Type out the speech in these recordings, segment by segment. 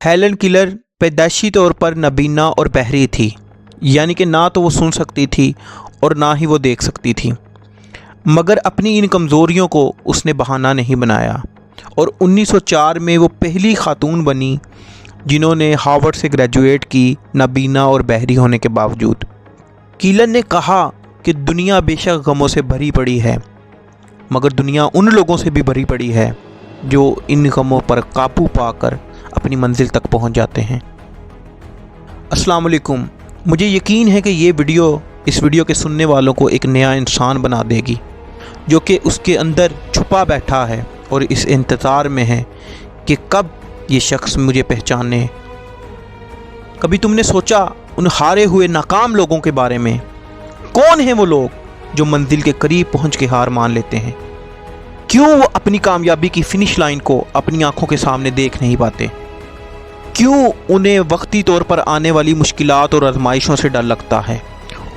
Helen killer पैदाइशी तौर पर नाबीना और बहरी थी, यानी कि ना तो वो सुन सकती थी और ना ही वो देख सकती थी। मगर अपनी इन कमज़ोरियों को उसने बहाना नहीं बनाया और 1904 में वो पहली खातून बनी जिन्होंने हार्वर्ड से ग्रेजुएट की, नाबीना और बहरी होने के बावजूद। किलर ने कहा कि दुनिया बेशक गमों से भरी पड़ी है, मगर दुनिया उन लोगों से भी भरी पड़ी है जो इन गमों पर काबू पाकर अपनी मंजिल तक पहुंच जाते हैं। अस्सलाम वालेकुम। मुझे यकीन है कि इस वीडियो के सुनने वालों को एक नया इंसान बना देगी जो कि उसके अंदर छुपा बैठा है और इस इंतज़ार में है कि कब ये शख्स मुझे पहचाने। कभी तुमने सोचा उन हारे हुए नाकाम लोगों के बारे में? कौन हैं वो लोग जो मंजिल के करीब पहुंच के हार मान लेते हैं? क्यों वो अपनी कामयाबी की फिनिश लाइन को अपनी आंखों के सामने देख नहीं पाते? क्यों उन्हें वक्ती तौर पर आने वाली मुश्किलात और आजमाइशों से डर लगता है?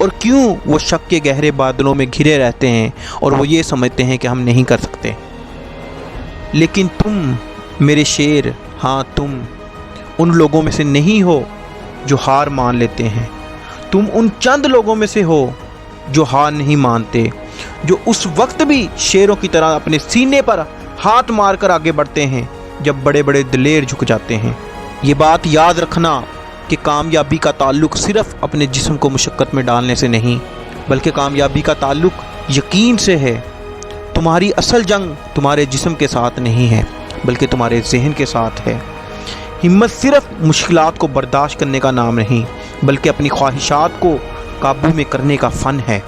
और क्यों वो शक के गहरे बादलों में घिरे रहते हैं और वो ये समझते हैं कि हम नहीं कर सकते? लेकिन तुम मेरे शेर, हाँ तुम उन लोगों में से नहीं हो जो हार मान लेते हैं। तुम उन चंद लोगों में से हो जो हार नहीं मानते, जो उस वक्त भी शेरों की तरह अपने सीने पर हाथ मारकर आगे बढ़ते हैं जब बड़े बड़े दिलेर झुक जाते हैं। ये बात याद रखना कि कामयाबी का ताल्लुक सिर्फ अपने जिस्म को मुशक्क़त में डालने से नहीं, बल्कि कामयाबी का ताल्लुक यकीन से है। तुम्हारी असल जंग तुम्हारे जिस्म के साथ नहीं है, बल्कि तुम्हारे जहन के साथ है। हिम्मत सिर्फ मुश्किलात को बर्दाश्त करने का नाम नहीं, बल्कि अपनी ख्वाहिशात को काबू में करने का फ़न है।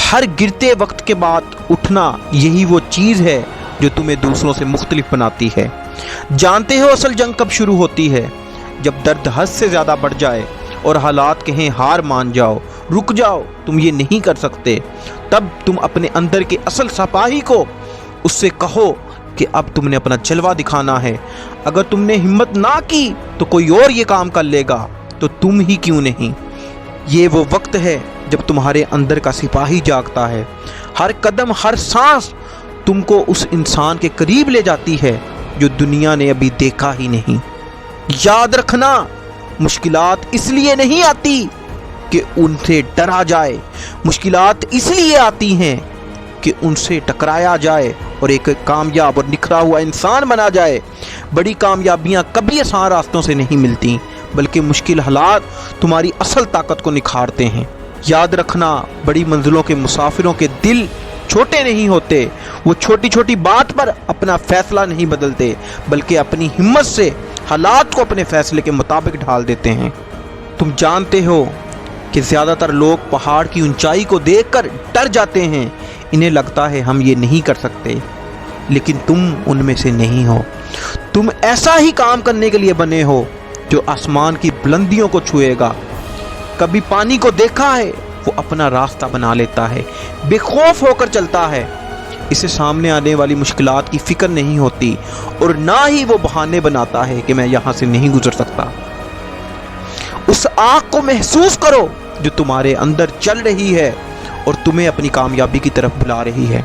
हर गिरते वक्त के बाद उठना, यही वो चीज़ है जो तुम्हें दूसरों से मुख्तलिफ बनाती है। जानते हो असल जंग कब शुरू होती है? जब दर्द हद से ज़्यादा बढ़ जाए और हालात कहें हार मान जाओ, रुक जाओ, तुम ये नहीं कर सकते। तब तुम अपने अंदर के असल सिपाही को उससे कहो कि अब तुमने अपना जलवा दिखाना है। अगर तुमने हिम्मत ना की तो कोई और ये काम कर लेगा, तो तुम ही क्यों नहीं? ये वो वक्त है जब तुम्हारे अंदर का सिपाही जागता है। हर कदम, हर सांस तुमको उस इंसान के करीब ले जाती है जो दुनिया ने अभी देखा ही नहीं। याद रखना, मुश्किलात इसलिए नहीं आती कि उनसे डरा जाए, मुश्किलात इसलिए आती हैं कि उनसे टकराया जाए और एक कामयाब और निखरा हुआ इंसान बना जाए। बड़ी कामयाबियां कभी आसान रास्तों से नहीं मिलती, बल्कि मुश्किल हालात तुम्हारी असल ताकत को निखारते हैं। याद रखना, बड़ी मंजिलों के मुसाफिरों के दिल छोटे नहीं होते। वो छोटी छोटी बात पर अपना फैसला नहीं बदलते, बल्कि अपनी हिम्मत से हालात को अपने फैसले के मुताबिक ढाल देते हैं। तुम जानते हो कि ज़्यादातर लोग पहाड़ की ऊंचाई को देखकर डर जाते हैं। इन्हें लगता है हम ये नहीं कर सकते, लेकिन तुम उनमें से नहीं हो। तुम ऐसा ही काम करने के लिए बने हो जो आसमान की बुलंदियों को छुएगा। कभी पानी को देखा है? वो अपना रास्ता बना लेता है, बेखौफ होकर चलता है। इसे सामने आने वाली मुश्किलात की फिक्र नहीं होती और ना ही वो बहाने बनाता है कि मैं यहाँ से नहीं गुजर सकता। उस आग को महसूस करो जो तुम्हारे अंदर चल रही है और तुम्हें अपनी कामयाबी की तरफ बुला रही है।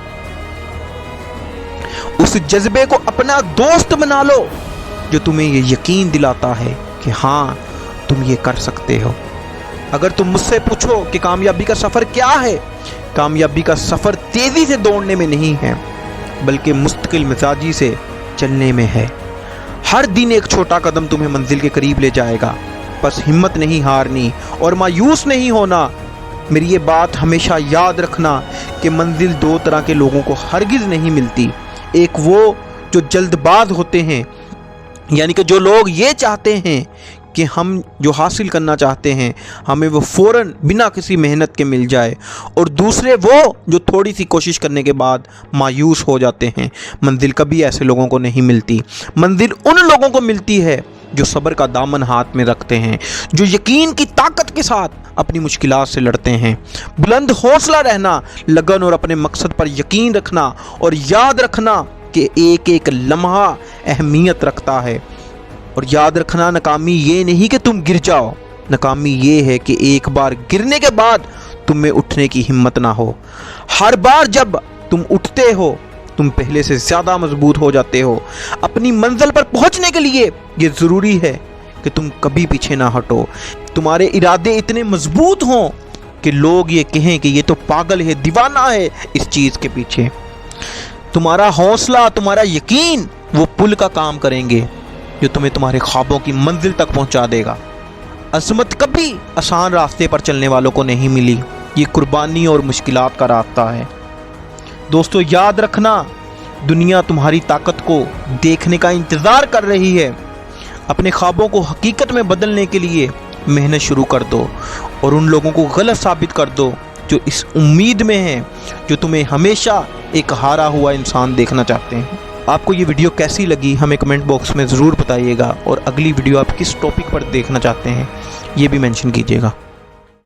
उस जज्बे को अपना दोस्त बना लो जो तुम्हें ये यकीन दिलाता है कि हाँ तुम ये कर सकते हो। अगर तुम मुझसे पूछो कि कामयाबी का सफ़र क्या है, कामयाबी का सफ़र तेज़ी से दौड़ने में नहीं है, बल्कि मुस्तकिल मिजाजी से चलने में है। हर दिन एक छोटा कदम तुम्हें मंजिल के करीब ले जाएगा। बस हिम्मत नहीं हारनी और मायूस नहीं होना। मेरी ये बात हमेशा याद रखना कि मंजिल दो तरह के लोगों को हरगिज़ नहीं मिलती। एक वो जो जल्दबाज होते हैं, यानी कि जो लोग ये चाहते हैं कि हम जो हासिल करना चाहते हैं हमें वो फ़ौरन बिना किसी मेहनत के मिल जाए, और दूसरे वो जो थोड़ी सी कोशिश करने के बाद मायूस हो जाते हैं। मंजिल कभी ऐसे लोगों को नहीं मिलती। मंजिल उन लोगों को मिलती है जो सब्र का दामन हाथ में रखते हैं, जो यकीन की ताकत के साथ अपनी मुश्किलात से लड़ते हैं। बुलंद हौसला रहना, लगन और अपने मकसद पर यकीन रखना, और याद रखना कि एक एक लम्हा अहमियत रखता है। और याद रखना, नाकामी ये नहीं कि तुम गिर जाओ, नाकामी ये है कि एक बार गिरने के बाद तुम में उठने की हिम्मत ना हो। हर बार जब तुम उठते हो तुम पहले से ज़्यादा मजबूत हो जाते हो। अपनी मंजिल पर पहुंचने के लिए ये ज़रूरी है کہ تم کبھی پیچھے نہ ہٹو، تمہارے ارادے اتنے مضبوط ہوں کہ لوگ یہ کہیں کہ یہ تو پاگل ہے، دیوانہ ہے اس چیز کے پیچھے۔ تمہارا حوصلہ، تمہارا یقین وہ پل کا کام کریں گے جو تمہیں تمہارے خوابوں کی منزل تک پہنچا دے گا۔ عظمت کبھی آسان راستے پر چلنے والوں کو نہیں ملی، یہ قربانی اور مشکلات کا راستہ ہے۔ دوستو یاد رکھنا، دنیا تمہاری طاقت کو دیکھنے کا انتظار کر رہی ہے۔ اپنے خوابوں کو حقیقت میں بدلنے کے لیے محنت شروع کر دو اور ان لوگوں کو غلط ثابت کر دو جو اس امید میں ہیں، جو تمہیں ہمیشہ ایک ہارا ہوا انسان دیکھنا چاہتے ہیں۔ آپ کو یہ ویڈیو کیسی لگی ہمیں کمنٹ باکس میں ضرور بتائیے گا، اور اگلی ویڈیو آپ کس ٹاپک پر دیکھنا چاہتے ہیں یہ بھی مینشن کیجیے گا۔